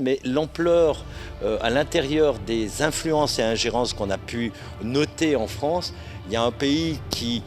Mais l'ampleur à l'intérieur des influences et ingérences qu'on a pu noter en France, il y a un pays qui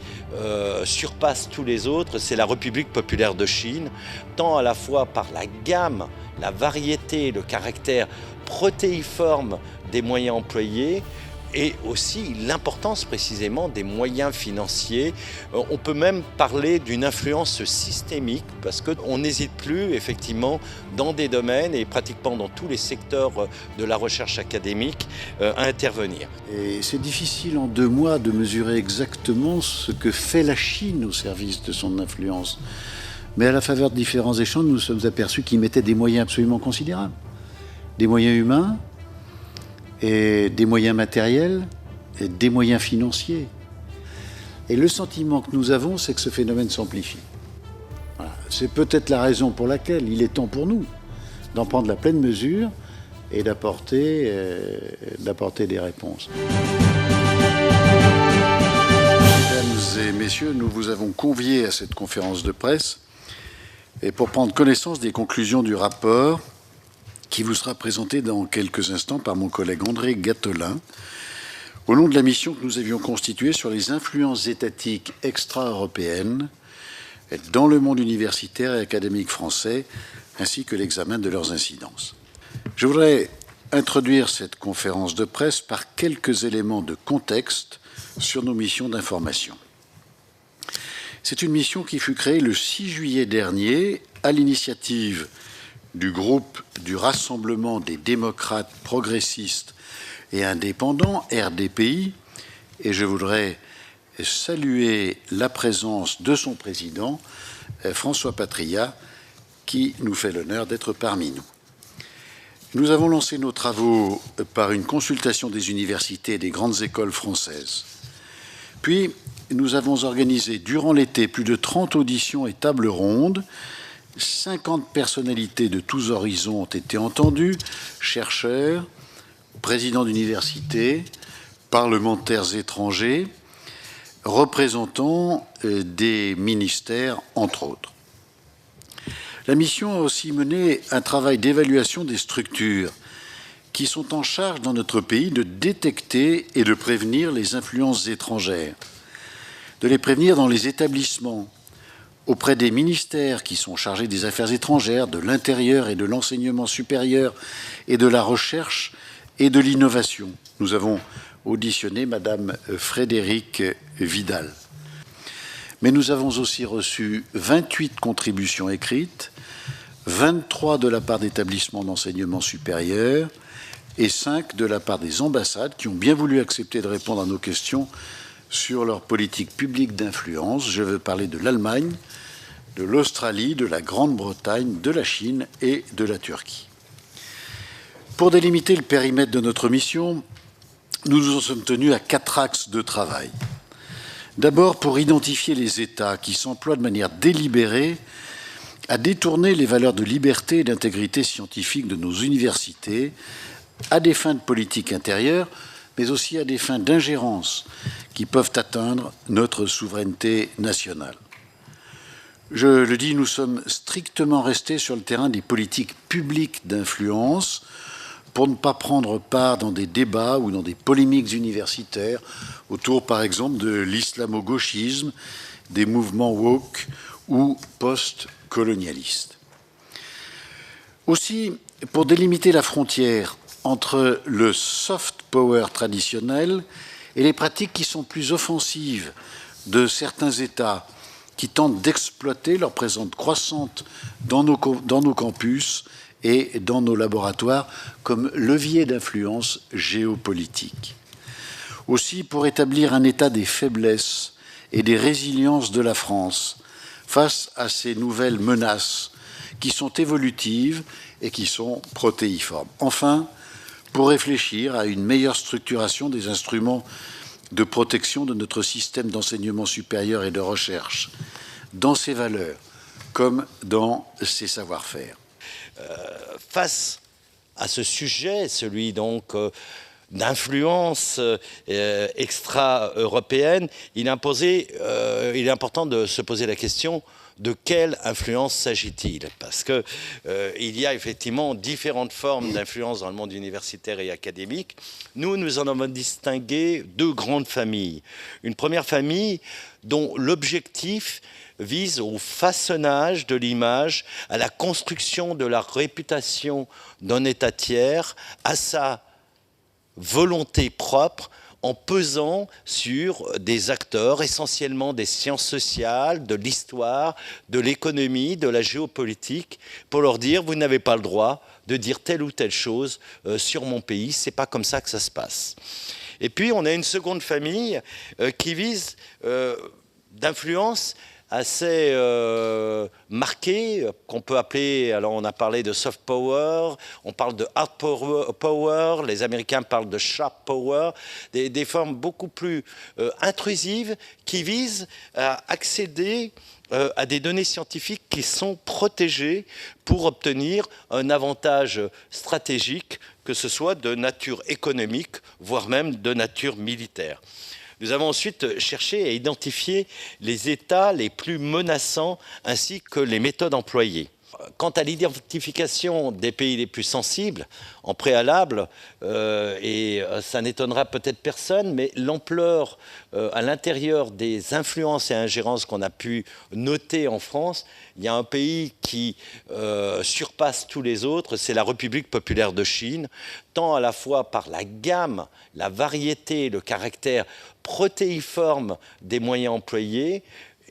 surpasse tous les autres, c'est la République populaire de Chine, tant à la fois par la gamme, la variété, le caractère protéiforme des moyens employés, et aussi l'importance précisément des moyens financiers. On peut même parler d'une influence systémique parce qu'on n'hésite plus effectivement dans des domaines et pratiquement dans tous les secteurs de la recherche académique à intervenir. Et c'est difficile en 2 mois de mesurer exactement ce que fait la Chine au service de son influence. Mais à la faveur de différents échanges, nous nous sommes aperçus qu'ils mettaient des moyens absolument considérables. Des moyens humains, et des moyens matériels, et des moyens financiers. Et le sentiment que nous avons, c'est que ce phénomène s'amplifie. Voilà. C'est peut-être la raison pour laquelle il est temps pour nous d'en prendre la pleine mesure et d'apporter des réponses. Mesdames et messieurs, nous vous avons conviés à cette conférence de presse et pour prendre connaissance des conclusions du rapport qui vous sera présenté dans quelques instants par mon collègue André Gattolin, au nom de la mission que nous avions constituée sur les influences étatiques extra-européennes dans le monde universitaire et académique français, ainsi que l'examen de leurs incidences. Je voudrais introduire cette conférence de presse par quelques éléments de contexte sur nos missions d'information. C'est une mission qui fut créée le 6 juillet dernier à l'initiative du groupe du Rassemblement des démocrates progressistes et indépendants, RDPI, et je voudrais saluer la présence de son président, François Patriat, qui nous fait l'honneur d'être parmi nous. Nous avons lancé nos travaux par une consultation des universités et des grandes écoles françaises. Puis, nous avons organisé durant l'été plus de 30 auditions et tables rondes. 50 personnalités de tous horizons ont été entendues, chercheurs, présidents d'universités, parlementaires étrangers, représentants des ministères, entre autres. La mission a aussi mené un travail d'évaluation des structures qui sont en charge dans notre pays de détecter et de prévenir les influences étrangères, de les prévenir dans les établissements, auprès des ministères qui sont chargés des affaires étrangères, de l'intérieur et de l'enseignement supérieur et de la recherche et de l'innovation. Nous avons auditionné Madame Frédérique Vidal. Mais nous avons aussi reçu 28 contributions écrites, 23 de la part d'établissements d'enseignement supérieur et 5 de la part des ambassades qui ont bien voulu accepter de répondre à nos questions sur leur politique publique d'influence. Je veux parler de l'Allemagne, de l'Australie, de la Grande-Bretagne, de la Chine et de la Turquie. Pour délimiter le périmètre de notre mission, nous nous en sommes tenus à 4 axes de travail. D'abord, pour identifier les États qui s'emploient de manière délibérée à détourner les valeurs de liberté et d'intégrité scientifique de nos universités à des fins de politique intérieure, mais aussi à des fins d'ingérence qui peuvent atteindre notre souveraineté nationale. Je le dis, nous sommes strictement restés sur le terrain des politiques publiques d'influence pour ne pas prendre part dans des débats ou dans des polémiques universitaires autour, par exemple, de l'islamo-gauchisme, des mouvements woke ou post-colonialistes. Aussi, pour délimiter la frontière entre le soft power traditionnel et les pratiques qui sont plus offensives de certains États qui tentent d'exploiter leur présence croissante dans nos campus et dans nos laboratoires comme levier d'influence géopolitique. Aussi, pour établir un état des faiblesses et des résiliences de la France face à ces nouvelles menaces qui sont évolutives et qui sont protéiformes. Enfin, pour réfléchir à une meilleure structuration des instruments de protection de notre système d'enseignement supérieur et de recherche, dans ses valeurs comme dans ses savoir-faire. Face à ce sujet, celui donc d'influence extra-européenne, il est important de se poser la question de quelle influence s'agit-il? Parce que il y a effectivement différentes formes d'influence dans le monde universitaire et académique. Nous en avons distingué deux grandes familles. Une première famille dont l'objectif vise au façonnage de l'image, à la construction de la réputation d'un État tiers, à sa volonté propre, en pesant sur des acteurs, essentiellement des sciences sociales, de l'histoire, de l'économie, de la géopolitique, pour leur dire, vous n'avez pas le droit de dire telle ou telle chose sur mon pays, c'est pas comme ça que ça se passe. Et puis, on a une seconde famille qui vise d'influence assez marqué, qu'on peut appeler, alors on a parlé de soft power, on parle de hard power, les Américains parlent de sharp power, des formes beaucoup plus intrusives qui visent à accéder à des données scientifiques qui sont protégées pour obtenir un avantage stratégique, que ce soit de nature économique, voire même de nature militaire. Nous avons ensuite cherché à identifier les États les plus menaçants ainsi que les méthodes employées. Quant à l'identification des pays les plus sensibles, en préalable, et ça n'étonnera peut-être personne, mais l'ampleur à l'intérieur des influences et ingérences qu'on a pu noter en France, il y a un pays qui surpasse tous les autres, c'est la République populaire de Chine, tant à la fois par la gamme, la variété, le caractère protéiforme des moyens employés,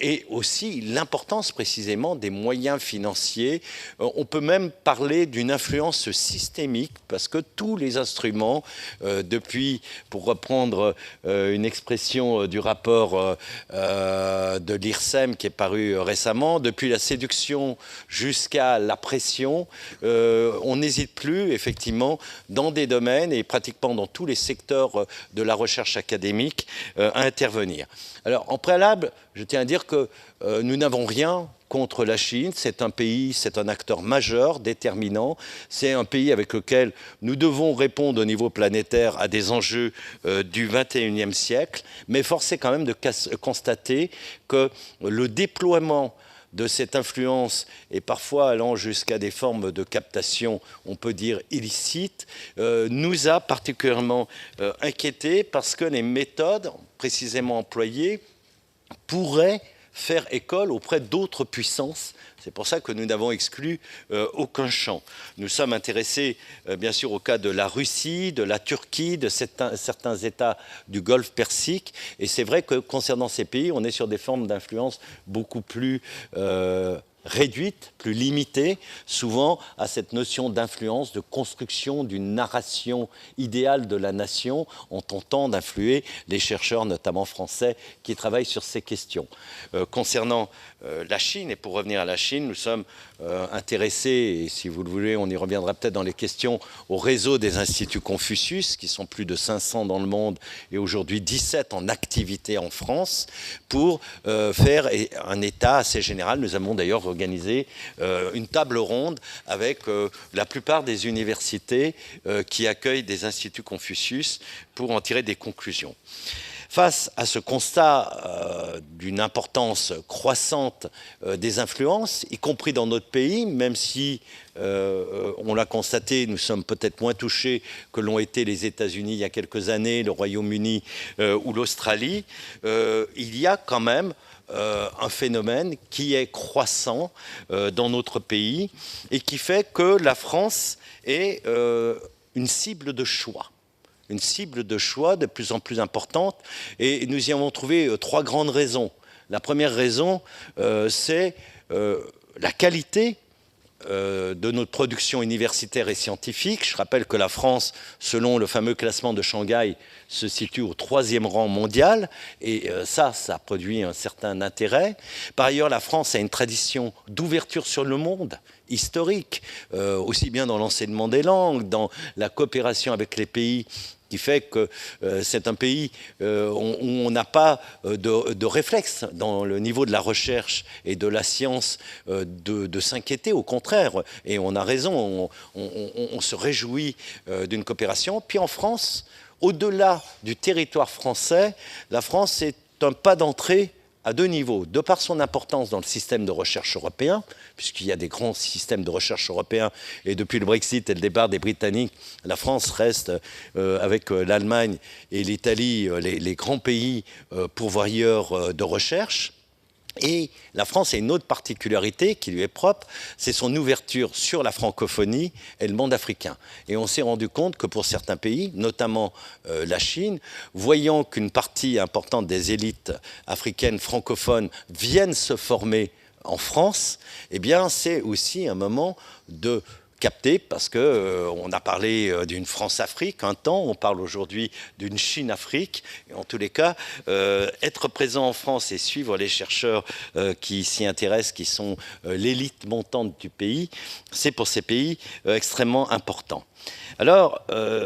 et aussi l'importance précisément des moyens financiers. On peut même parler d'une influence systémique parce que tous les instruments, depuis, pour reprendre une expression du rapport de l'IRSEM qui est paru récemment, depuis la séduction jusqu'à la pression, on n'hésite plus effectivement dans des domaines et pratiquement dans tous les secteurs de la recherche académique à intervenir. Alors en préalable, je tiens à dire que nous n'avons rien contre la Chine. C'est un pays, c'est un acteur majeur, déterminant. C'est un pays avec lequel nous devons répondre au niveau planétaire à des enjeux du XXIe siècle. Mais force est quand même de constater que le déploiement de cette influence et parfois allant jusqu'à des formes de captation, on peut dire illicites, nous a particulièrement inquiétés parce que les méthodes précisément employées pourraient faire école auprès d'autres puissances. C'est pour ça que nous n'avons exclu aucun champ. Nous sommes intéressés, bien sûr, au cas de la Russie, de la Turquie, de certains États du Golfe Persique. Et c'est vrai que concernant ces pays, on est sur des formes d'influence beaucoup plus réduite, plus limitée, souvent à cette notion d'influence, de construction d'une narration idéale de la nation en tentant d'influer les chercheurs, notamment français, qui travaillent sur ces questions. Concernant la Chine, et pour revenir à la Chine, nous sommes intéressés, et si vous le voulez, on y reviendra peut-être dans les questions, au réseau des instituts Confucius, qui sont plus de 500 dans le monde et aujourd'hui 17 en activité en France, pour faire un état assez général. Nous avons d'ailleurs organisé une table ronde avec la plupart des universités qui accueillent des instituts Confucius pour en tirer des conclusions. Face à ce constat d'une importance croissante des influences, y compris dans notre pays, même si, on l'a constaté, nous sommes peut-être moins touchés que l'ont été les États-Unis il y a quelques années, le Royaume-Uni ou l'Australie, il y a quand même un phénomène qui est croissant dans notre pays et qui fait que la France est une cible de choix. Une cible de choix de plus en plus importante. Et nous y avons trouvé trois grandes raisons. La première raison, c'est la qualité de notre production universitaire et scientifique. Je rappelle que la France, selon le fameux classement de Shanghai, se situe au 3e rang mondial, et ça produit un certain intérêt. Par ailleurs, la France a une tradition d'ouverture sur le monde, historique, aussi bien dans l'enseignement des langues, dans la coopération avec les pays, qui fait que c'est un pays où on n'a pas de réflexe dans le niveau de la recherche et de la science de s'inquiéter, au contraire. Et on a raison, on se réjouit d'une coopération. Puis en France, au-delà du territoire français, la France est un pas d'entrée à deux niveaux. De par son importance dans le système de recherche européen, puisqu'il y a des grands systèmes de recherche européens, et depuis le Brexit et le départ des Britanniques, la France reste, avec l'Allemagne et l'Italie, les grands pays pourvoyeurs de recherche. Et la France a une autre particularité qui lui est propre, c'est son ouverture sur la francophonie et le monde africain. Et on s'est rendu compte que pour certains pays, notamment la Chine, voyant qu'une partie importante des élites africaines francophones viennent se former en France, eh bien c'est aussi un moment de capté parce qu'on a parlé d'une France-Afrique un temps, on parle aujourd'hui d'une Chine-Afrique. Et en tous les cas, être présent en France et suivre les chercheurs qui s'y intéressent, qui sont l'élite montante du pays, c'est pour ces pays extrêmement important. Alors,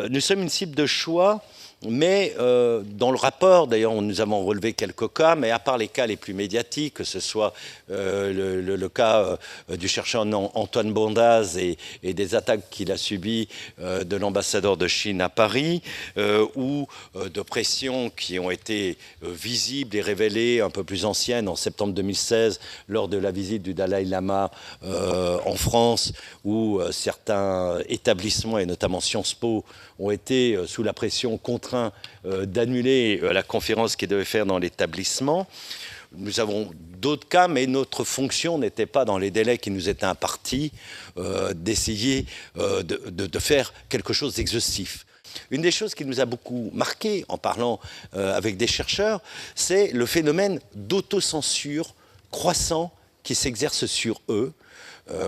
nous sommes une cible de choix. Mais dans le rapport, d'ailleurs, nous avons relevé quelques cas, mais à part les cas les plus médiatiques, que ce soit le cas du chercheur Antoine Bondaz et des attaques qu'il a subies de l'ambassadeur de Chine à Paris, ou de pressions qui ont été visibles et révélées, un peu plus anciennes, en septembre 2016, lors de la visite du Dalai Lama en France, où certains établissements, et notamment Sciences Po, ont été sous la pression contraints d'annuler la conférence qu'ils devaient faire dans l'établissement. Nous avons d'autres cas, mais notre fonction n'était pas, dans les délais qui nous étaient impartis, d'essayer de faire quelque chose d'exhaustif. Une des choses qui nous a beaucoup marqué en parlant avec des chercheurs, c'est le phénomène d'autocensure croissant qui s'exerce sur eux.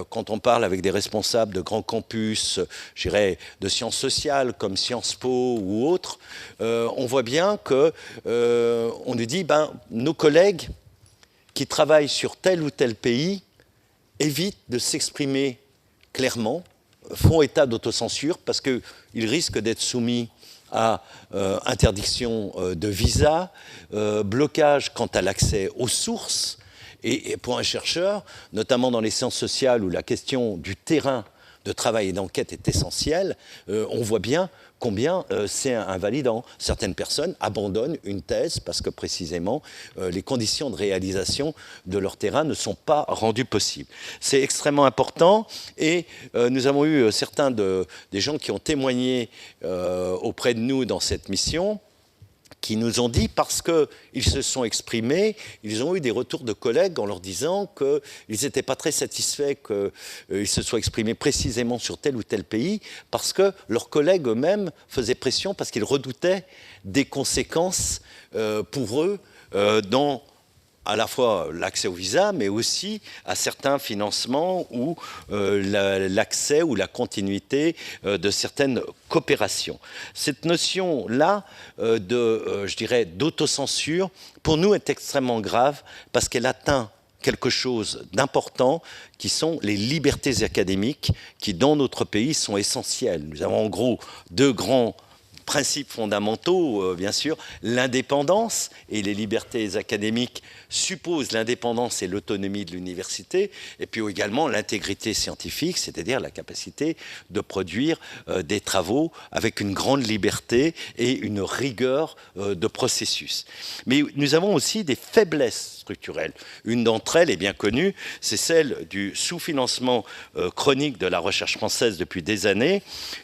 Quand on parle avec des responsables de grands campus, je dirais de sciences sociales comme Sciences Po ou autres, on voit bien qu'on nous dit nos collègues qui travaillent sur tel ou tel pays évitent de s'exprimer clairement, font état d'autocensure parce qu'ils risquent d'être soumis à interdiction de visa, blocage quant à l'accès aux sources. Et pour un chercheur, notamment dans les sciences sociales où la question du terrain de travail et d'enquête est essentielle, on voit bien combien c'est invalidant. Certaines personnes abandonnent une thèse parce que précisément les conditions de réalisation de leur terrain ne sont pas rendues possibles. C'est extrêmement important et nous avons eu certains des gens qui ont témoigné auprès de nous dans cette mission, qui nous ont dit, parce qu'ils se sont exprimés, ils ont eu des retours de collègues en leur disant qu'ils n'étaient pas très satisfaits qu'ils se soient exprimés précisément sur tel ou tel pays, parce que leurs collègues eux-mêmes faisaient pression, parce qu'ils redoutaient des conséquences pour eux dans à la fois l'accès au visa, mais aussi à certains financements ou l'accès ou la continuité de certaines coopérations. Cette notion-là je dirais, d'autocensure, pour nous, est extrêmement grave parce qu'elle atteint quelque chose d'important qui sont les libertés académiques qui, dans notre pays, sont essentielles. Nous avons en gros deux grands principes fondamentaux, bien sûr. L'indépendance et les libertés académiques supposent l'indépendance et l'autonomie de l'université, et puis également l'intégrité scientifique, c'est-à-dire la capacité de produire des travaux avec une grande liberté et une rigueur de processus. Mais nous avons aussi des faiblesses structurelles. Une d'entre elles est bien connue, c'est celle du sous-financement chronique de la recherche française depuis des années,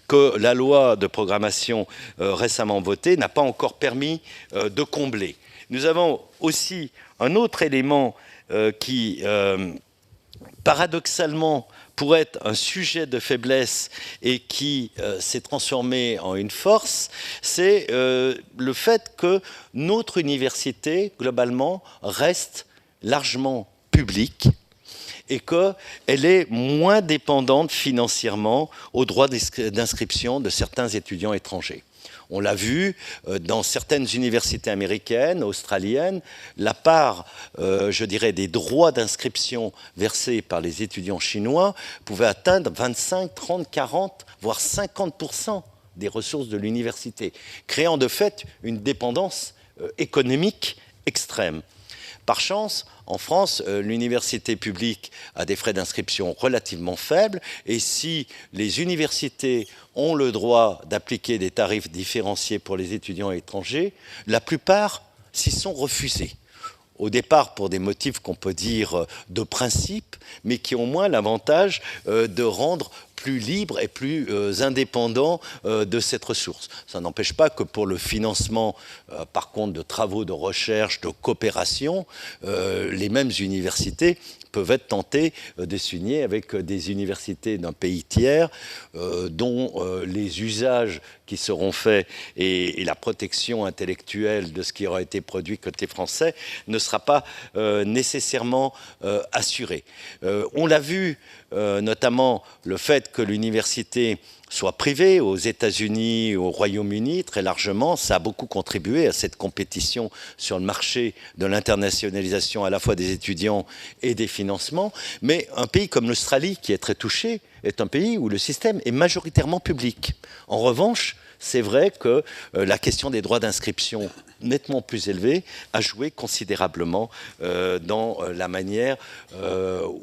que la loi de programmation récemment votée n'a pas encore permis de combler. Nous avons aussi un autre élément qui, paradoxalement, pourrait être un sujet de faiblesse et qui s'est transformé en une force, c'est le fait que notre université, globalement, reste largement publique et qu'elle est moins dépendante financièrement aux droits d'inscription de certains étudiants étrangers. On l'a vu dans certaines universités américaines, australiennes, la part, je dirais, des droits d'inscription versés par les étudiants chinois pouvait atteindre 25, 30, 40, voire 50% des ressources de l'université, créant de fait une dépendance économique extrême. Par chance, en France, l'université publique a des frais d'inscription relativement faibles et si les universités ont le droit d'appliquer des tarifs différenciés pour les étudiants étrangers, la plupart s'y sont refusés. au départ pour des motifs qu'on peut dire de principe, mais qui ont au moins l'avantage de rendre plus libre et plus indépendant de cette ressource. Ça n'empêche pas que pour le financement, par contre, de travaux de recherche, de coopération, les mêmes universités peuvent être tentées de s'unir avec des universités d'un pays tiers dont les usages qui seront faits et la protection intellectuelle de ce qui aura été produit côté français ne sera pas nécessairement assurée. On l'a vu, notamment le fait que l'université soit privée aux États-Unis, au Royaume-Uni, très largement, ça a beaucoup contribué à cette compétition sur le marché de l'internationalisation à la fois des étudiants et des financements. Mais un pays comme l'Australie, qui est très touché, est un pays où le système est majoritairement public. En revanche, c'est vrai que la question des droits d'inscription nettement plus élevés a joué considérablement dans la manière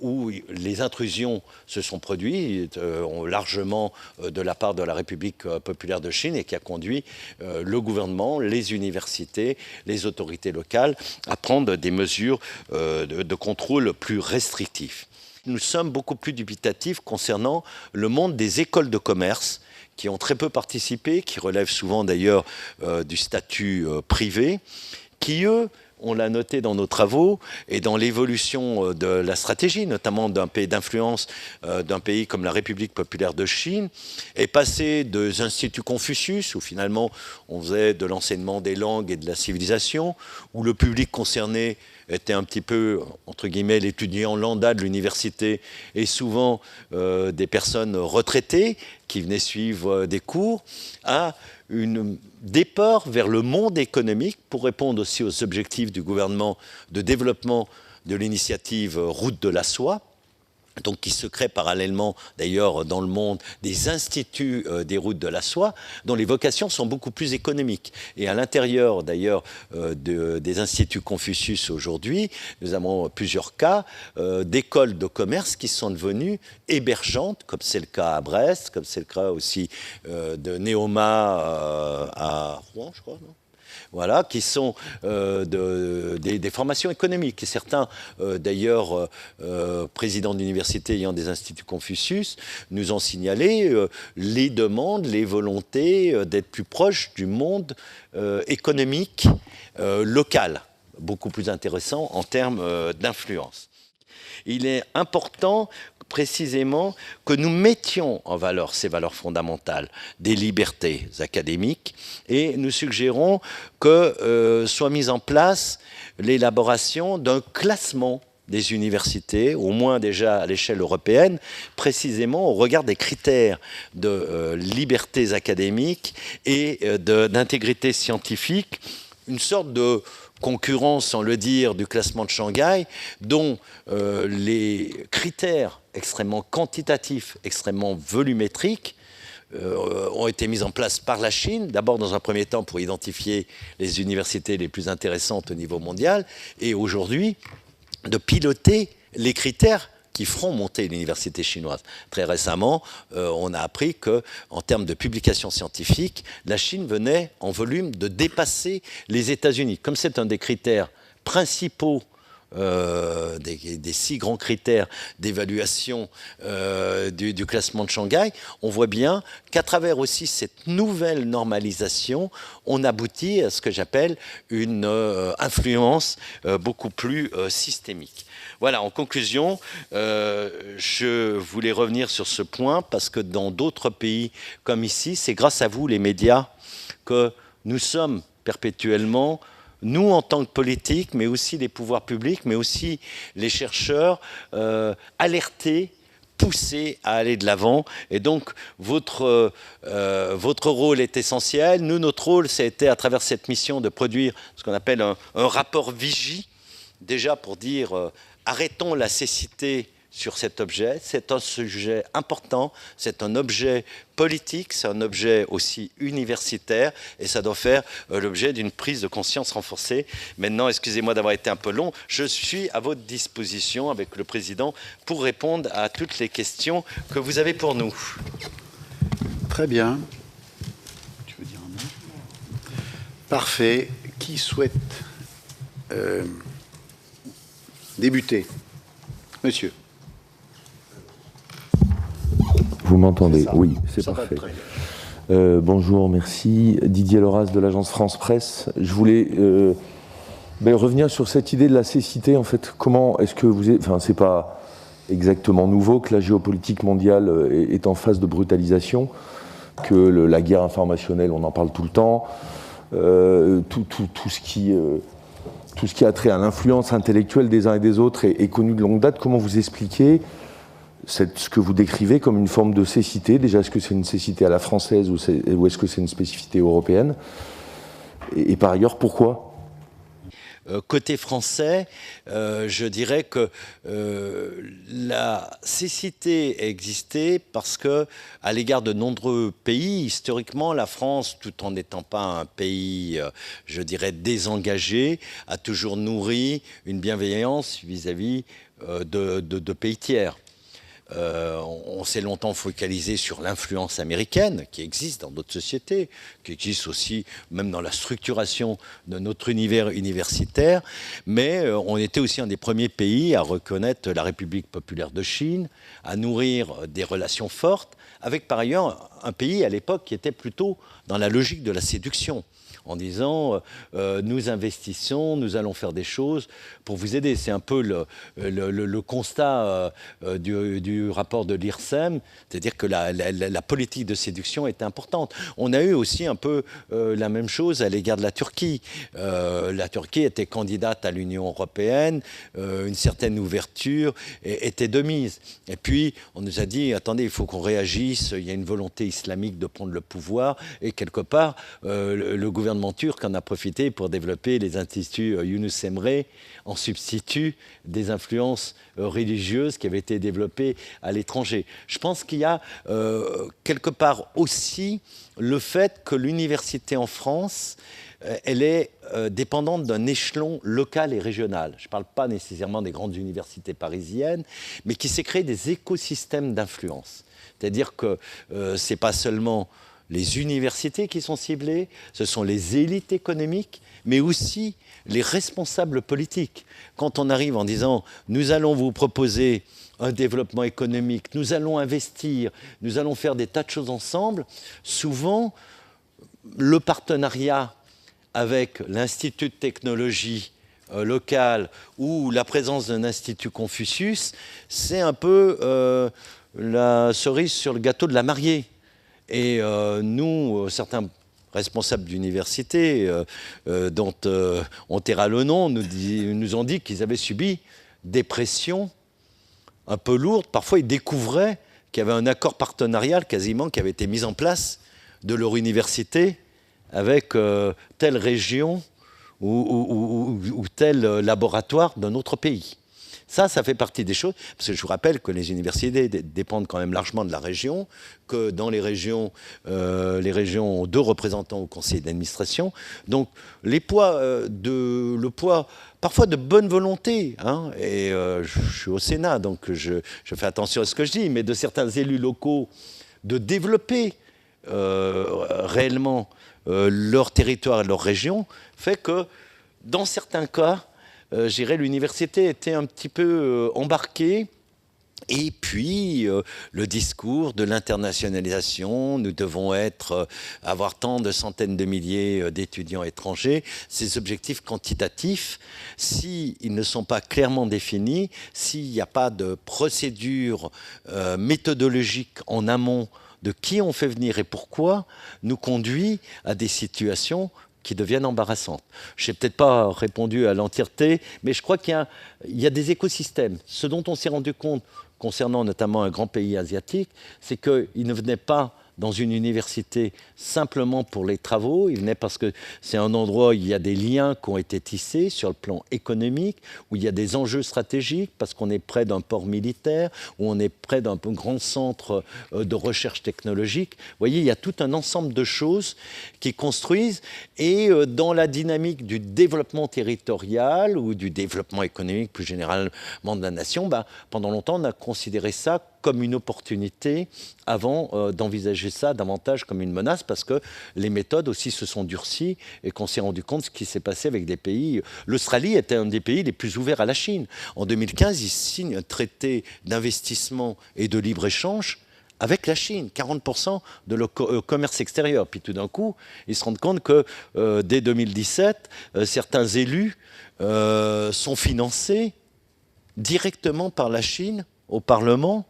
où les intrusions se sont produites largement de la part de la République populaire de Chine et qui a conduit le gouvernement, les universités, les autorités locales à prendre des mesures de contrôle plus restrictifs. Nous sommes beaucoup plus dubitatifs concernant le monde des écoles de commerce qui ont très peu participé, qui relèvent souvent d'ailleurs du statut privé, qui eux, on l'a noté dans nos travaux et dans l'évolution de la stratégie, notamment d'un pays d'influence, d'un pays comme la République populaire de Chine, est passé des instituts Confucius, où finalement on faisait de l'enseignement des langues et de la civilisation, où le public concerné était un petit peu, entre guillemets, l'étudiant lambda de l'université et souvent des personnes retraitées qui venaient suivre des cours, à un départ vers le monde économique pour répondre aussi aux objectifs du gouvernement de développement de l'initiative Route de la soie, donc qui se crée parallèlement d'ailleurs dans le monde des instituts des routes de la soie, dont les vocations sont beaucoup plus économiques. Et à l'intérieur d'ailleurs des instituts Confucius aujourd'hui, nous avons plusieurs cas d'écoles de commerce qui sont devenues hébergeantes, comme c'est le cas à Brest, comme c'est le cas aussi de Neoma à Rouen, je crois, non ? Voilà, qui sont des formations économiques. Et certains, d'ailleurs, présidents d'universités ayant des instituts Confucius, nous ont signalé les demandes, les volontés d'être plus proches du monde économique local, beaucoup plus intéressant en termes d'influence. Il est important précisément que nous mettions en valeur ces valeurs fondamentales des libertés académiques et nous suggérons que soit mise en place l'élaboration d'un classement des universités, au moins déjà à l'échelle européenne, précisément au regard des critères de libertés académiques et d'intégrité scientifique, une sorte de concurrence, sans le dire, du classement de Shanghai, dont les critères extrêmement quantitatifs, extrêmement volumétriques, ont été mis en place par la Chine, d'abord dans un premier temps pour identifier les universités les plus intéressantes au niveau mondial, et aujourd'hui de piloter les critères qui feront monter l'université chinoise. Très récemment, on a appris qu'en termes de publications scientifiques, la Chine venait en volume de dépasser les États-Unis. Comme c'est un des critères principaux des 6 grands critères d'évaluation du classement de Shanghai, on voit bien qu'à travers aussi cette nouvelle normalisation, on aboutit à ce que j'appelle une influence beaucoup plus systémique. Voilà, en conclusion, je voulais revenir sur ce point parce que dans d'autres pays comme ici, c'est grâce à vous, les médias, que nous sommes perpétuellement, nous en tant que politiques, mais aussi les pouvoirs publics, mais aussi les chercheurs, alertés, poussés à aller de l'avant. Et donc, votre rôle est essentiel. Nous, notre rôle, ça a été, à travers cette mission, de produire ce qu'on appelle un rapport vigie, déjà pour dire arrêtons la cécité sur cet objet. C'est un sujet important, c'est un objet politique, c'est un objet aussi universitaire et ça doit faire l'objet d'une prise de conscience renforcée. Maintenant, excusez-moi d'avoir été un peu long, je suis à votre disposition avec le président pour répondre à toutes les questions que vous avez pour nous. Très bien. Tu veux dire un mot ? Parfait. Qui souhaite débuter. Monsieur. Vous m'entendez? Oui, c'est parfait. Bonjour, merci. Didier Loras de l'agence France Presse. Je voulais revenir sur cette idée de la cécité. En fait, comment est-ce que vous... Enfin, c'est pas exactement nouveau que la géopolitique mondiale est en phase de brutalisation, que la guerre informationnelle, on en parle tout le temps, tout ce qui a trait à l'influence intellectuelle des uns et des autres est connu de longue date. Comment vous expliquez ce que vous décrivez comme une forme de cécité? Déjà, est-ce que c'est une cécité à la française ou est-ce que c'est une spécificité européenne? Et par ailleurs, pourquoi? Côté français, je dirais que la cécité existait parce que, à l'égard de nombreux pays, historiquement, la France, tout en n'étant pas un pays, je dirais, désengagé, a toujours nourri une bienveillance vis-à-vis de pays tiers. On s'est longtemps focalisé sur l'influence américaine qui existe dans d'autres sociétés, qui existe aussi même dans la structuration de notre univers universitaire, mais on était aussi un des premiers pays à reconnaître la République populaire de Chine, à nourrir des relations fortes, avec par ailleurs un pays à l'époque qui était plutôt dans la logique de la séduction, en disant nous investissons, nous allons faire des choses pour vous aider. C'est un peu le constat du rapport de l'IRSEM, c'est-à-dire que la politique de séduction est importante. On a eu aussi un peu la même chose à l'égard de la Turquie. La Turquie était candidate à l'Union européenne, une certaine ouverture était de mise. Et puis on nous a dit, attendez, il faut qu'on réagisse, il y a une volonté islamique de prendre le pouvoir, et quelque part le gouvernement turc en a profité pour développer les instituts Yunus Emre en substitut des influences religieuses qui avaient été développées à l'étranger. Je pense qu'il y a quelque part aussi le fait que l'université en France, elle est dépendante d'un échelon local et régional. Je ne parle pas nécessairement des grandes universités parisiennes, mais qui s'est créé des écosystèmes d'influence. C'est-à-dire que ce n'est pas seulement les universités qui sont ciblées, ce sont les élites économiques, mais aussi les responsables politiques. Quand on arrive en disant « nous allons vous proposer un développement économique, nous allons investir, nous allons faire des tas de choses ensemble », souvent, le partenariat avec l'Institut de technologie local ou la présence d'un Institut Confucius, c'est un peu la cerise sur le gâteau de la mariée. Et nous, certains responsables d'université dont on taira le nom, nous ont dit qu'ils avaient subi des pressions un peu lourdes. Parfois, ils découvraient qu'il y avait un accord partenarial quasiment qui avait été mis en place de leur université avec telle région ou tel laboratoire d'un autre pays. Ça fait partie des choses, parce que je vous rappelle que les universités dépendent quand même largement de la région, que dans les régions ont 2 représentants au conseil d'administration. Donc le poids parfois de bonne volonté, hein, et je suis au Sénat, donc je fais attention à ce que je dis, mais de certains élus locaux de développer réellement leur territoire et leur région, fait que dans certains cas, je dirais, l'université était un petit peu embarquée. Et puis, le discours de l'internationalisation, nous devons avoir tant de centaines de milliers d'étudiants étrangers, ces objectifs quantitatifs, s'ils ne sont pas clairement définis, s'il n'y a pas de procédure méthodologique en amont de qui on fait venir et pourquoi, nous conduit à des situations qui deviennent embarrassantes. Je n'ai peut-être pas répondu à l'entièreté, mais je crois qu'il y a des écosystèmes. Ce dont on s'est rendu compte, concernant notamment un grand pays asiatique, c'est qu'il ne venait pas dans une université simplement pour les travaux, il venait parce que c'est un endroit où il y a des liens qui ont été tissés sur le plan économique, où il y a des enjeux stratégiques, parce qu'on est près d'un port militaire, où on est près d'un grand centre de recherche technologique. Vous voyez, il y a tout un ensemble de choses qui construisent, et dans la dynamique du développement territorial ou du développement économique plus généralement de la nation, pendant longtemps on a considéré ça comme une opportunité avant d'envisager ça davantage comme une menace, parce que les méthodes aussi se sont durcies et qu'on s'est rendu compte de ce qui s'est passé avec des pays. L'Australie était un des pays les plus ouverts à la Chine. En 2015, ils signent un traité d'investissement et de libre-échange avec la Chine, 40% de leur commerce extérieur. Puis tout d'un coup, ils se rendent compte que dès 2017, certains élus sont financés directement par la Chine au Parlement,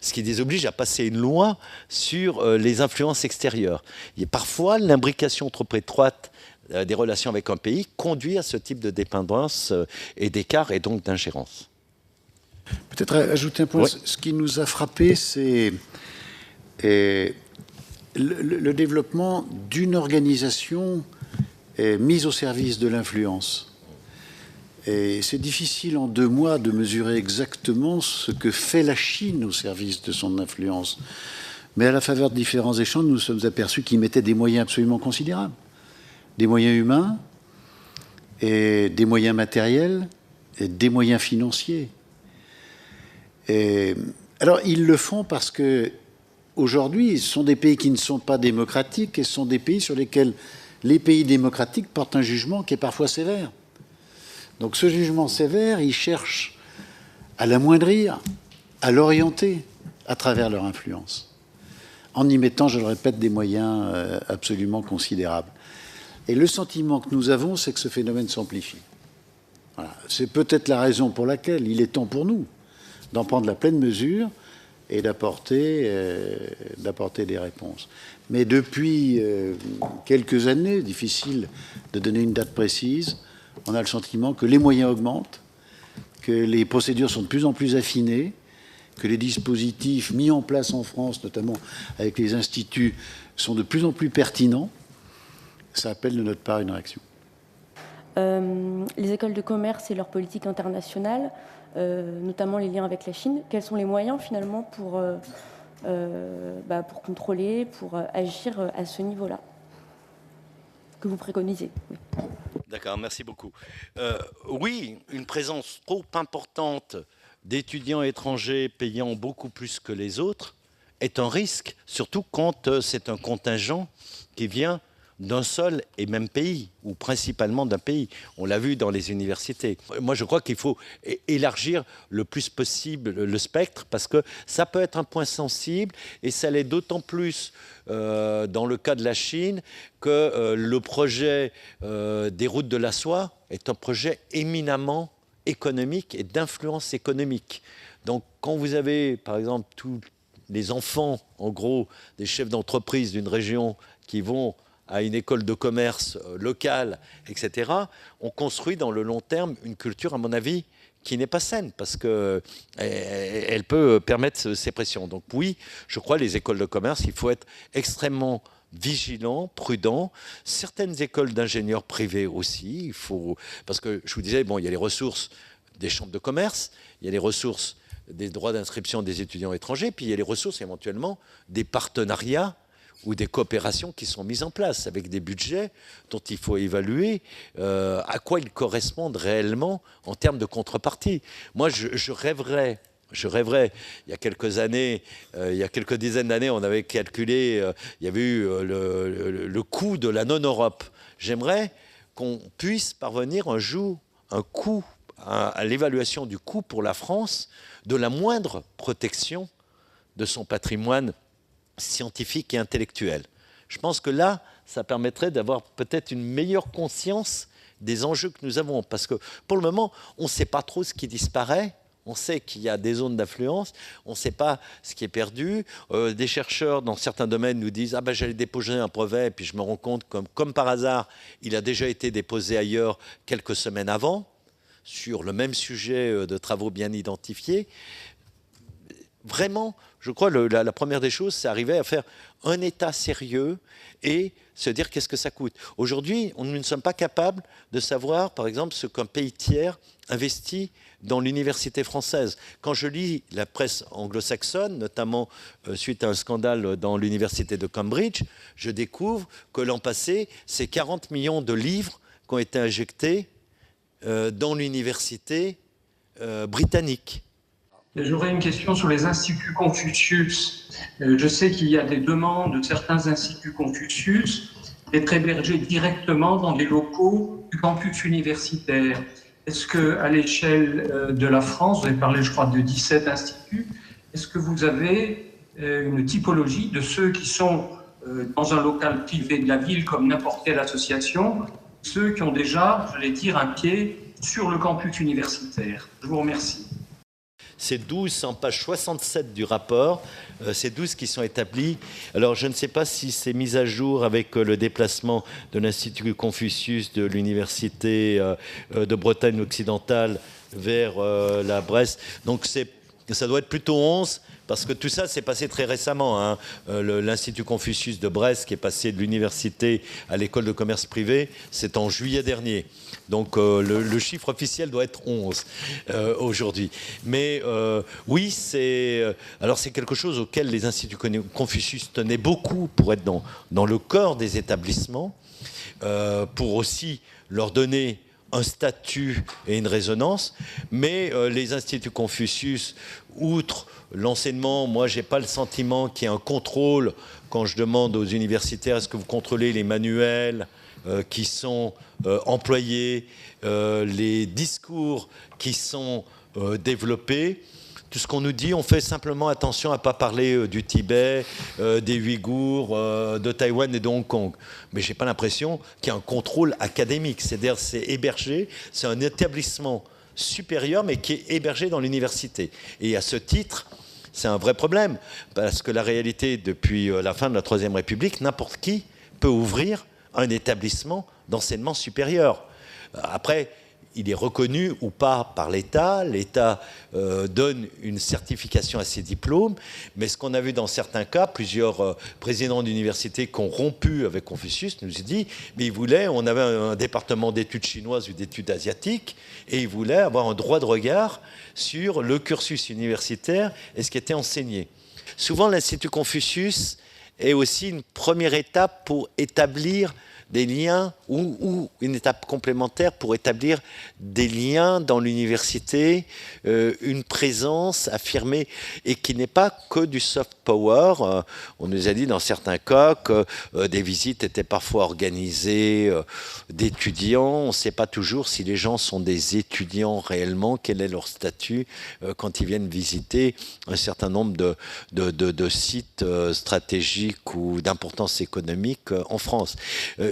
ce qui les oblige à passer une loi sur les influences extérieures. Et parfois, l'imbrication trop étroite des relations avec un pays conduit à ce type de dépendance et d'écart et donc d'ingérence. Peut-être ajouter un point. Oui. Ce qui nous a frappé, c'est le développement d'une organisation mise au service de l'influence. Et c'est difficile en 2 mois de mesurer exactement ce que fait la Chine au service de son influence. Mais à la faveur de différents échanges, nous nous sommes aperçus qu'ils mettaient des moyens absolument considérables. Des moyens humains, et des moyens matériels, et des moyens financiers. Alors, ils le font parce que aujourd'hui, ce sont des pays qui ne sont pas démocratiques et ce sont des pays sur lesquels les pays démocratiques portent un jugement qui est parfois sévère. Donc ce jugement sévère, ils cherchent à l'amoindrir, à l'orienter à travers leur influence, en y mettant, je le répète, des moyens absolument considérables. Et le sentiment que nous avons, c'est que ce phénomène s'amplifie. Voilà. C'est peut-être la raison pour laquelle il est temps pour nous d'en prendre la pleine mesure et d'apporter des réponses. Mais depuis quelques années, difficile de donner une date précise, on a le sentiment que les moyens augmentent, que les procédures sont de plus en plus affinées, que les dispositifs mis en place en France, notamment avec les instituts, sont de plus en plus pertinents. Ça appelle de notre part une réaction. Les écoles de commerce et leur politique internationale, notamment les liens avec la Chine, quels sont les moyens finalement pour contrôler, pour agir à ce niveau-là que vous préconisez? Oui. D'accord, merci beaucoup. Oui, une présence trop importante d'étudiants étrangers payant beaucoup plus que les autres est un risque, surtout quand c'est un contingent qui vient d'un seul et même pays, ou principalement d'un pays. On l'a vu dans les universités. Moi, je crois qu'il faut élargir le plus possible le spectre, parce que ça peut être un point sensible, et ça l'est d'autant plus dans le cas de la Chine, que le projet des routes de la soie est un projet éminemment économique et d'influence économique. Donc, quand vous avez, par exemple, tous les enfants, en gros, des chefs d'entreprise d'une région qui vont à une école de commerce locale, etc., on construit dans le long terme une culture, à mon avis, qui n'est pas saine, parce qu'elle peut permettre ces pressions. Donc oui, je crois les écoles de commerce, il faut être extrêmement vigilant, prudent. Certaines écoles d'ingénieurs privés aussi, parce que je vous disais, bon, il y a les ressources des chambres de commerce, il y a les ressources des droits d'inscription des étudiants étrangers, puis il y a les ressources éventuellement des partenariats ou des coopérations qui sont mises en place avec des budgets dont il faut évaluer à quoi ils correspondent réellement en termes de contrepartie. Moi, je rêverais, il y a quelques années, il y a quelques dizaines d'années, on avait calculé, il y avait eu le coût de la non-Europe. J'aimerais qu'on puisse parvenir un jour à l'évaluation du coût pour la France de la moindre protection de son patrimoine scientifique et intellectuel. Je pense que là, ça permettrait d'avoir peut-être une meilleure conscience des enjeux que nous avons. Parce que pour le moment, on ne sait pas trop ce qui disparaît. On sait qu'il y a des zones d'influence. On ne sait pas ce qui est perdu. Des chercheurs dans certains domaines nous disent « Ah ben j'allais déposer un brevet » et puis je me rends compte que, comme par hasard, il a déjà été déposé ailleurs quelques semaines avant sur le même sujet de travaux bien identifiés. Vraiment, je crois que la première des choses, c'est arriver à faire un état sérieux et se dire qu'est-ce que ça coûte. Aujourd'hui, nous ne sommes pas capables de savoir, par exemple, ce qu'un pays tiers investit dans l'université française. Quand je lis la presse anglo-saxonne, notamment suite à un scandale dans l'université de Cambridge, je découvre que l'an passé, c'est 40 millions de livres qui ont été injectés dans l'université britannique. J'aurais une question sur les instituts Confucius. Je sais qu'il y a des demandes de certains instituts Confucius d'être hébergés directement dans des locaux du campus universitaire. Est-ce qu'à l'échelle de la France, vous avez parlé, je crois, de 17 instituts, est-ce que vous avez une typologie de ceux qui sont dans un local privé de la ville, comme n'importe quelle association, ceux qui ont déjà, j'allais dire, un pied sur le campus universitaire? Je vous remercie. C'est 12 en page 67 du rapport, c'est 12 qui sont établis. Alors je ne sais pas si c'est mis à jour avec le déplacement de l'Institut Confucius de l'Université de Bretagne occidentale vers la Bresse. Donc ça doit être plutôt 11, parce que tout ça s'est passé très récemment. Hein. L'Institut Confucius de Brest, qui est passé de l'université à l'école de commerce privé, c'est en juillet dernier. Donc le chiffre officiel doit être 11 aujourd'hui. Mais oui, c'est quelque chose auquel les instituts Confucius tenaient beaucoup pour être dans le cœur des établissements, pour aussi leur donner un statut et une résonance. Mais les instituts Confucius, outre l'enseignement, moi j'ai pas le sentiment qu'il y ait un contrôle quand je demande aux universitaires est-ce que vous contrôlez les manuels qui sont employés, les discours qui sont développés. Tout ce qu'on nous dit, on fait simplement attention à ne pas parler du Tibet, des Ouïghours, de Taïwan et de Hong Kong. Mais je n'ai pas l'impression qu'il y a un contrôle académique. C'est-à-dire c'est hébergé, c'est un établissement supérieur, mais qui est hébergé dans l'université. Et à ce titre, c'est un vrai problème, parce que la réalité, depuis la fin de la Troisième République, n'importe qui peut ouvrir un établissement d'enseignement supérieur. Après, il est reconnu ou pas par l'État. L'État donne une certification à ses diplômes. Mais ce qu'on a vu dans certains cas, plusieurs présidents d'universités qui ont rompu avec Confucius nous ont dit, mais ils voulaient, on avait un département d'études chinoises ou d'études asiatiques, et ils voulaient avoir un droit de regard sur le cursus universitaire et ce qui était enseigné. Souvent, l'Institut Confucius est aussi une première étape pour établir des liens ou une étape complémentaire pour établir des liens dans l'université, une présence affirmée et qui n'est pas que du soft power. On nous a dit dans certains cas que des visites étaient parfois organisées d'étudiants. On ne sait pas toujours si les gens sont des étudiants réellement, quel est leur statut quand ils viennent visiter un certain nombre de sites stratégiques ou d'importance économique en France.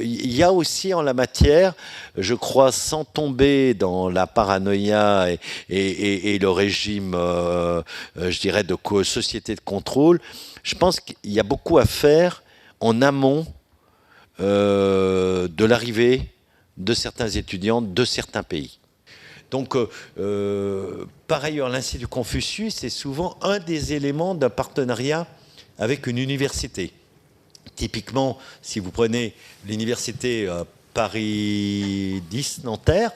Il y a aussi en la matière, je crois, sans tomber dans la paranoïa et le régime, je dirais, de société de contrôle, je pense qu'il y a beaucoup à faire en amont de l'arrivée de certains étudiants de certains pays. Donc, par ailleurs, l'Institut Confucius est souvent un des éléments d'un partenariat avec une université. Typiquement, si vous prenez l'université Paris 10 Nanterre,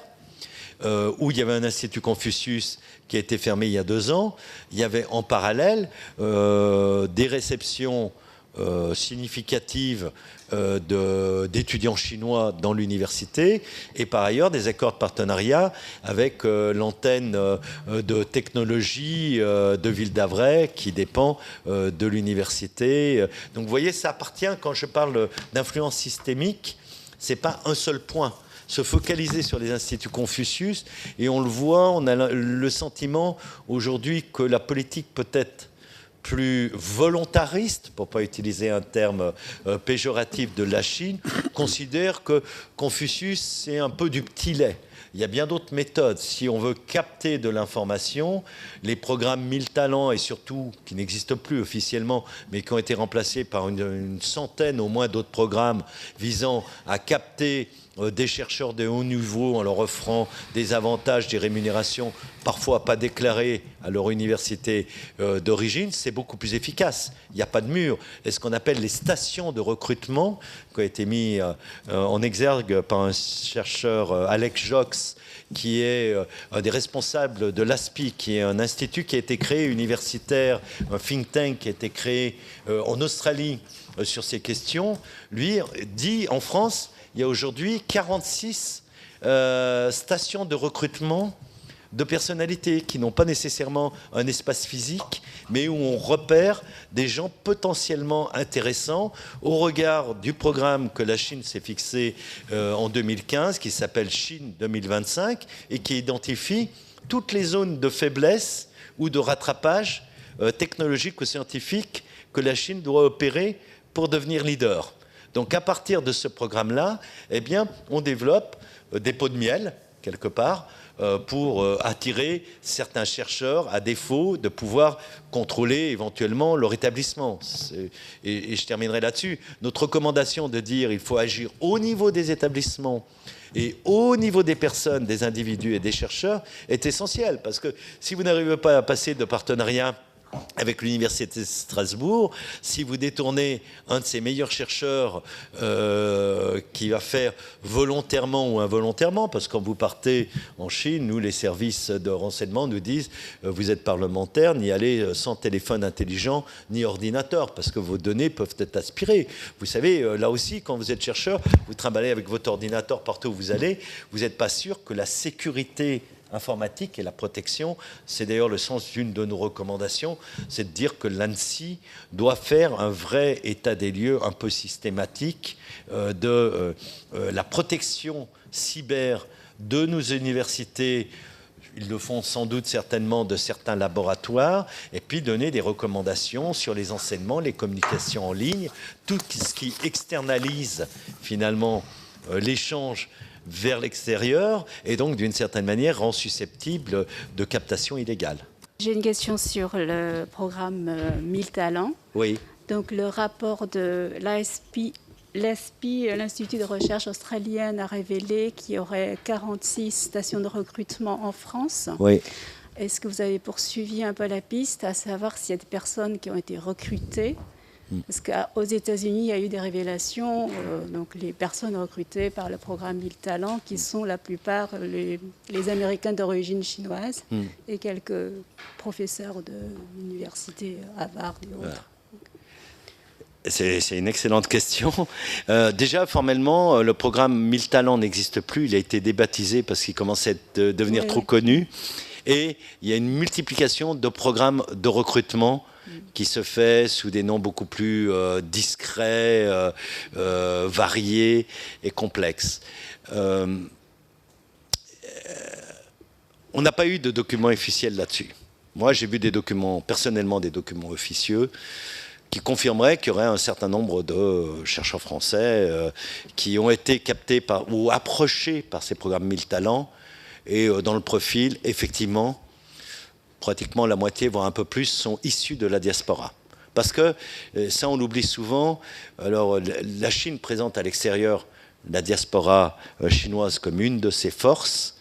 où il y avait un institut Confucius qui a été fermé il y a 2 ans, il y avait en parallèle des réceptions significatives d'étudiants chinois dans l'université et par ailleurs des accords de partenariat avec l'antenne de technologie de Ville d'Avray qui dépend de l'université. Donc vous voyez, ça appartient, quand je parle d'influence systémique, c'est pas un seul point. Se focaliser sur les instituts Confucius, et on le voit, on a le sentiment aujourd'hui que la politique peut-être plus volontariste, pour ne pas utiliser un terme péjoratif de la Chine, considère que Confucius, c'est un peu du petit lait. Il y a bien d'autres méthodes. Si on veut capter de l'information, les programmes 1000 talents, et surtout qui n'existent plus officiellement, mais qui ont été remplacés par une centaine au moins d'autres programmes visant à capter des chercheurs de haut niveau en leur offrant des avantages, des rémunérations parfois pas déclarées à leur université d'origine, c'est beaucoup plus efficace. Il n'y a pas de mur. Et ce qu'on appelle les stations de recrutement, qui a été mis en exergue par un chercheur, Alex Jox, qui est un des responsables de l'ASPI, qui est un institut qui a été créé universitaire, un think tank qui a été créé en Australie sur ces questions. Lui dit, en France, il y a aujourd'hui 46 stations de recrutement de personnalités qui n'ont pas nécessairement un espace physique, mais où on repère des gens potentiellement intéressants au regard du programme que la Chine s'est fixé en 2015, qui s'appelle Chine 2025, et qui identifie toutes les zones de faiblesse ou de rattrapage technologique ou scientifique que la Chine doit opérer pour devenir leader. Donc à partir de ce programme-là, eh bien, on développe des pots de miel, quelque part, pour attirer certains chercheurs à défaut de pouvoir contrôler éventuellement leur établissement. Et je terminerai là-dessus. Notre recommandation de dire qu'il faut agir au niveau des établissements et au niveau des personnes, des individus et des chercheurs est essentielle. Parce que si vous n'arrivez pas à passer de partenariat avec l'Université de Strasbourg, si vous détournez un de ses meilleurs chercheurs qui va faire volontairement ou involontairement, parce que quand vous partez en Chine, nous, les services de renseignement nous disent vous êtes parlementaire, n'y allez sans téléphone intelligent ni ordinateur, parce que vos données peuvent être aspirées. Vous savez, là aussi, quand vous êtes chercheur, vous travaillez avec votre ordinateur partout où vous allez, vous n'êtes pas sûr que la sécurité informatique et la protection, c'est d'ailleurs le sens d'une de nos recommandations, c'est de dire que l'ANSSI doit faire un vrai état des lieux un peu systématique de la protection cyber de nos universités. Ils le font sans doute certainement de certains laboratoires, et puis donner des recommandations sur les enseignements, les communications en ligne, tout ce qui externalise finalement l'échange vers l'extérieur et donc d'une certaine manière rend susceptible de captation illégale. J'ai une question sur le programme 1000 talents. Oui. Donc le rapport de l'ASPI, l'Institut de recherche australienne, a révélé qu'il y aurait 46 stations de recrutement en France. Oui. Est-ce que vous avez poursuivi un peu la piste, à savoir s'il y a des personnes qui ont été recrutées? Parce qu'aux États-Unis, il y a eu des révélations, donc les personnes recrutées par le programme 1000 talents, qui sont la plupart les Américains d'origine chinoise et quelques professeurs de l'université Harvard et autres. C'est une excellente question. Déjà, formellement, le programme 1000 talents n'existe plus. Il a été débaptisé parce qu'il commençait à devenir trop connu. Et il y a une multiplication de programmes de recrutement qui se fait sous des noms beaucoup plus discrets, variés et complexes. On n'a pas eu de documents officiels là-dessus. Moi, j'ai vu personnellement des documents officieux qui confirmeraient qu'il y aurait un certain nombre de chercheurs français qui ont été captés ou approchés par ces programmes 1000 talents. Et dans le profil, effectivement, pratiquement la moitié, voire un peu plus, sont issus de la diaspora. Parce que, ça on l'oublie souvent, alors la Chine présente à l'extérieur la diaspora chinoise comme une de ses forces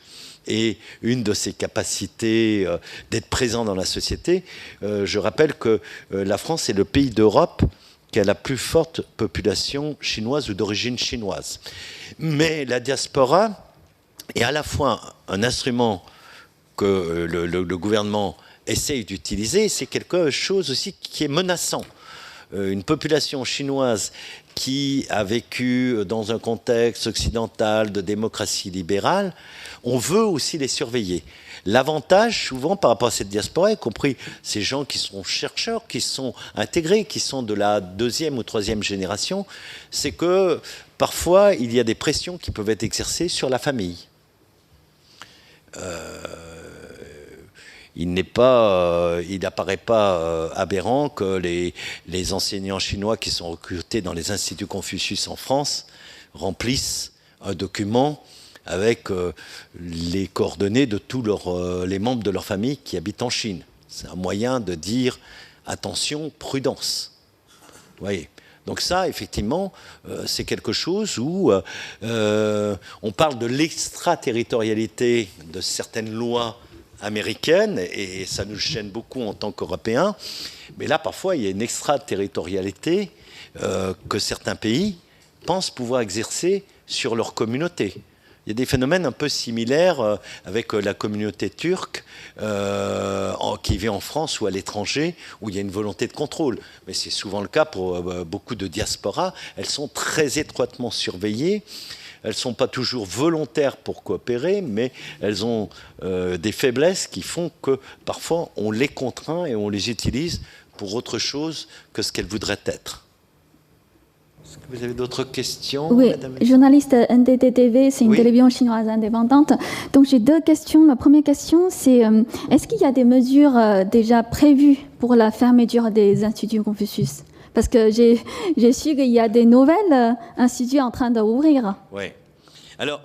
et une de ses capacités d'être présent dans la société. Je rappelle que la France est le pays d'Europe qui a la plus forte population chinoise ou d'origine chinoise. Mais la diaspora est à la fois un instrument que le gouvernement essaye d'utiliser, c'est quelque chose aussi qui est menaçant. Une population chinoise qui a vécu dans un contexte occidental de démocratie libérale, on veut aussi les surveiller. L'avantage, souvent, par rapport à cette diaspora, y compris ces gens qui sont chercheurs, qui sont intégrés, qui sont de la 2e ou 3e génération, c'est que parfois, il y a des pressions qui peuvent être exercées sur la famille. Il n'apparaît pas aberrant que les enseignants chinois qui sont recrutés dans les instituts Confucius en France remplissent un document avec les coordonnées de tous les membres de leur famille qui habitent en Chine. C'est un moyen de dire attention, prudence. Vous voyez. Donc ça, effectivement, c'est quelque chose où on parle de l'extraterritorialité de certaines lois américaines, et ça nous gêne beaucoup en tant qu'Européens, mais là, parfois, il y a une extraterritorialité que certains pays pensent pouvoir exercer sur leur communauté. Il y a des phénomènes un peu similaires avec la communauté turque qui vit en France ou à l'étranger, où il y a une volonté de contrôle. Mais c'est souvent le cas pour beaucoup de diasporas. Elles sont très étroitement surveillées. elles ne sont pas toujours volontaires pour coopérer, mais elles ont des faiblesses qui font que parfois on les contraint et on les utilise pour autre chose que ce qu'elles voudraient être. Est-ce que vous avez d'autres questions, Oui, madame? Journaliste NDT-TV, c'est une Oui. télévision chinoise indépendante. Donc j'ai 2 questions. La première question, c'est est-ce qu'il y a des mesures déjà prévues pour la fermeture des instituts Confucius? Parce que j'ai su qu'il y a des nouvelles instituts en train d'ouvrir. Oui. Alors,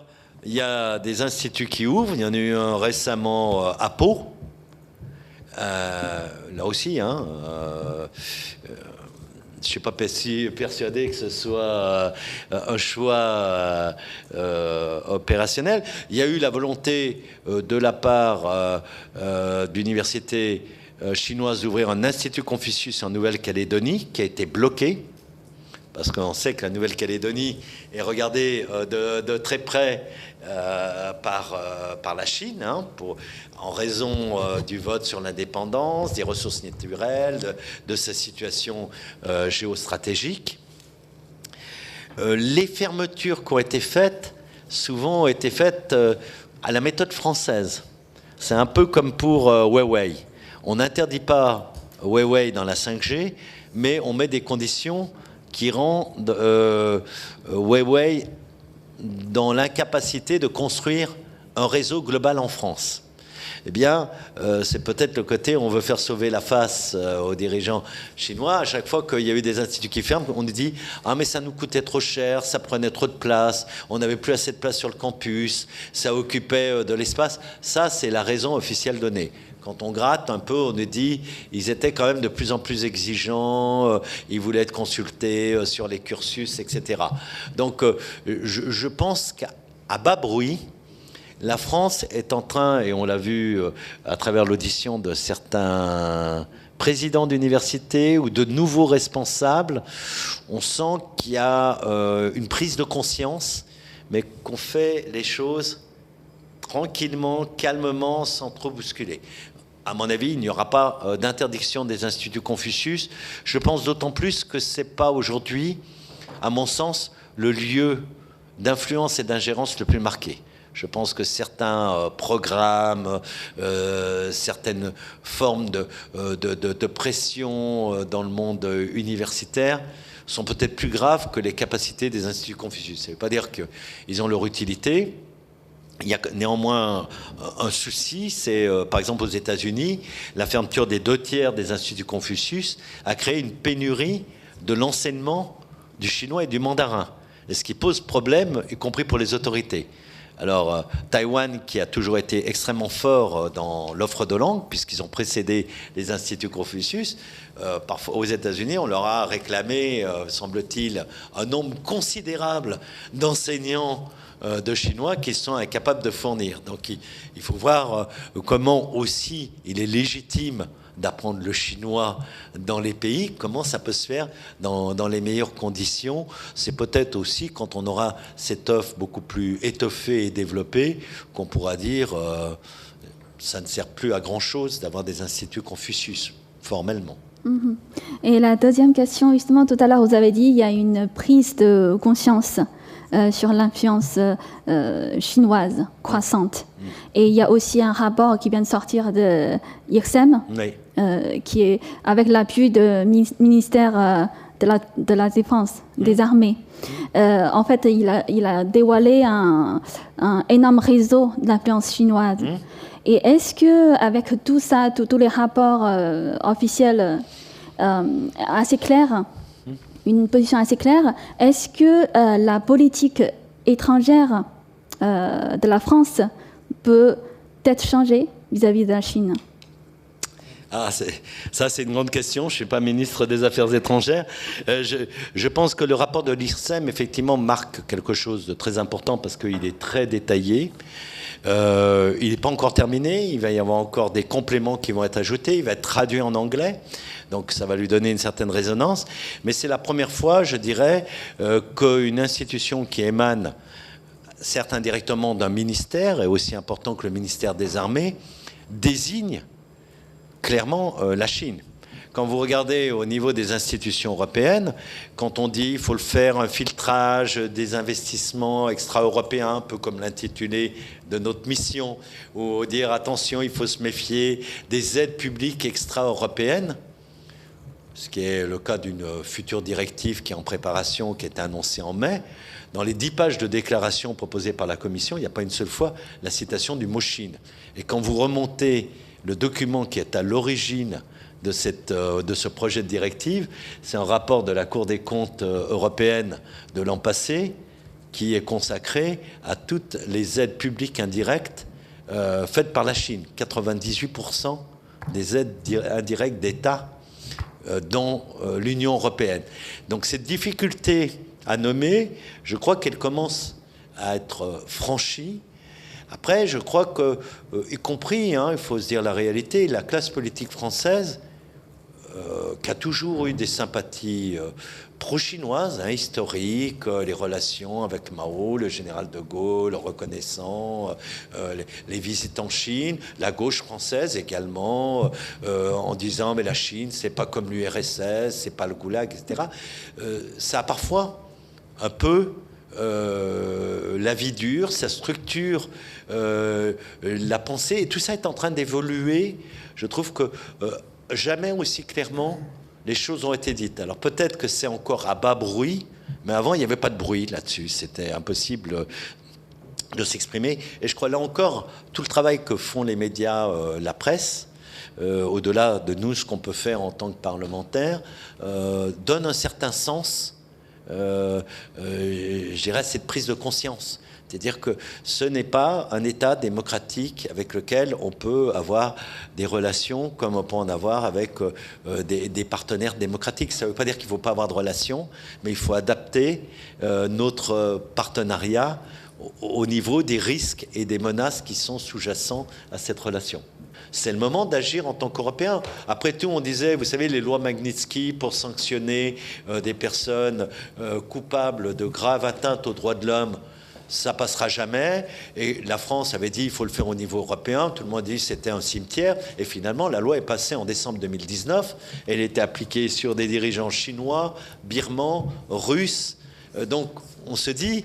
il y a des instituts qui ouvrent. Il y en a eu un récemment à Pau. Là aussi, hein. Je ne suis pas persuadé que ce soit un choix opérationnel. Il y a eu la volonté de la part d'universités chinoises d'ouvrir un institut Confucius en Nouvelle-Calédonie qui a été bloqué. Parce qu'on sait que la Nouvelle-Calédonie est regardée de très près par la Chine, hein, en raison du vote sur l'indépendance, des ressources naturelles, de sa situation géostratégique. Les fermetures qui ont été faites, souvent ont été faites à la méthode française. C'est un peu comme pour Huawei. On n'interdit pas Huawei dans la 5G, mais on met des conditions qui rendent Huawei dans l'incapacité de construire un réseau global en France. Eh bien, c'est peut-être le côté où on veut faire sauver la face aux dirigeants chinois. À chaque fois qu'il y a eu des instituts qui ferment, on nous dit « Ah, mais ça nous coûtait trop cher, ça prenait trop de place, on n'avait plus assez de place sur le campus, ça occupait de l'espace. » Ça, c'est la raison officielle donnée. Quand on gratte un peu, on nous dit ils étaient quand même de plus en plus exigeants, ils voulaient être consultés sur les cursus, etc. Donc, je pense qu'à bas bruit, la France est en train, et on l'a vu à travers l'audition de certains présidents d'université ou de nouveaux responsables, on sent qu'il y a une prise de conscience, mais qu'on fait les choses tranquillement, calmement, sans trop bousculer. À mon avis, il n'y aura pas d'interdiction des instituts Confucius. Je pense d'autant plus que ce n'est pas aujourd'hui, à mon sens, le lieu d'influence et d'ingérence le plus marqué. Je pense que certains programmes, certaines formes de pression dans le monde universitaire sont peut-être plus graves que les capacités des instituts Confucius. Ça ne veut pas dire qu'ils ont leur utilité. Il y a néanmoins un souci, c'est par exemple aux États-Unis, la fermeture des 2/3 des instituts Confucius a créé une pénurie de l'enseignement du chinois et du mandarin, et ce qui pose problème, y compris pour les autorités. Alors, Taïwan, qui a toujours été extrêmement fort dans l'offre de langue, puisqu'ils ont précédé les instituts Confucius, parfois aux États-Unis, on leur a réclamé, semble-t-il, un nombre considérable d'enseignants de chinois qu'ils sont incapables de fournir. Donc il faut voir comment aussi il est légitime d'apprendre le chinois dans les pays, comment ça peut se faire dans les meilleures conditions. C'est peut-être aussi quand on aura cette offre beaucoup plus étoffée et développée qu'on pourra dire ça ne sert plus à grand-chose d'avoir des instituts Confucius, formellement. Et la deuxième question, justement, tout à l'heure, vous avez dit il y a une prise de conscience sur l'influence chinoise croissante. Et il y a aussi un rapport qui vient de sortir de IRSEM, Oui. qui est avec l'appui du ministère de la Défense, des Armées. En fait, il a dévoilé un énorme réseau d'influence chinoise. Et est-ce que, avec tout ça, tous les rapports officiels assez clairs, une position assez claire, est-ce que la politique étrangère de la France peut être changée vis-à-vis de la Chine? Ah, ça, c'est une grande question. Je ne suis pas ministre des Affaires étrangères. Je pense que le rapport de l'IRSEM, effectivement, marque quelque chose de très important parce qu'il est très détaillé. Il n'est pas encore terminé. Il va y avoir encore des compléments qui vont être ajoutés. Il va être traduit en anglais. Donc, ça va lui donner une certaine résonance. Mais c'est la première fois, je dirais, qu'une institution qui émane, certes indirectement d'un ministère, et aussi important que le ministère des Armées, désigne clairement la Chine. quand vous regardez au niveau des institutions européennes, quand on dit qu'il faut le faire un filtrage des investissements extra-européens, un peu comme l'intitulé de notre mission, ou dire attention, il faut se méfier des aides publiques extra-européennes, ce qui est le cas d'une future directive qui est en préparation, qui est annoncée en mai. Dans les 10 pages de déclaration proposées par la Commission, il n'y a pas une seule fois la citation du mot Chine. Et quand vous remontez le document qui est à l'origine de ce projet de directive, c'est un rapport de la Cour des comptes européenne de l'an passé qui est consacré à toutes les aides publiques indirectes faites par la Chine. 98% des aides indirectes d'État dans l'Union européenne. Donc cette difficulté à nommer, je crois qu'elle commence à être franchie. Après, je crois que, y compris, il faut se dire la réalité, la classe politique française, qui a toujours eu des sympathies pro-chinoises, historiques, les relations avec Mao, le général de Gaulle, reconnaissant, les visites en Chine, la gauche française également, en disant mais la Chine, c'est pas comme l'URSS, c'est pas le goulag, etc. Ça a parfois un peu la vie dure, ça structure la pensée, et tout ça est en train d'évoluer. Je trouve que jamais aussi clairement les choses ont été dites. Alors peut-être que c'est encore à bas bruit, mais avant il n'y avait pas de bruit là-dessus, c'était impossible de s'exprimer. Et je crois là encore, tout le travail que font les médias, la presse, au-delà de nous, ce qu'on peut faire en tant que parlementaires, donne un certain sens, je dirais, à cette prise de conscience. C'est-à-dire que ce n'est pas un État démocratique avec lequel on peut avoir des relations comme on peut en avoir avec des partenaires démocratiques. Ça ne veut pas dire qu'il ne faut pas avoir de relations, mais il faut adapter notre partenariat au niveau des risques et des menaces qui sont sous-jacents à cette relation. C'est le moment d'agir en tant qu'Européens. Après tout, on disait, vous savez, les lois Magnitsky pour sanctionner des personnes coupables de graves atteintes aux droits de l'homme, ça passera jamais. Et la France avait dit il faut le faire au niveau européen. Tout le monde dit que c'était un cimetière. Et finalement, la loi est passée en décembre 2019. Elle était appliquée sur des dirigeants chinois, birmans, russes. Donc, on se dit,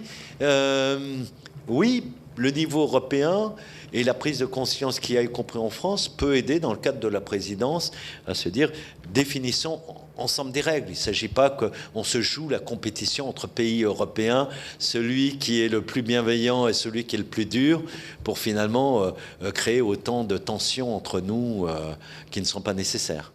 oui, le niveau européen et la prise de conscience qu'il y a, y compris en France, peut aider dans le cadre de la présidence à se dire définissons ensemble des règles. Il ne s'agit pas qu'on se joue la compétition entre pays européens, celui qui est le plus bienveillant et celui qui est le plus dur, pour finalement créer autant de tensions entre nous qui ne sont pas nécessaires.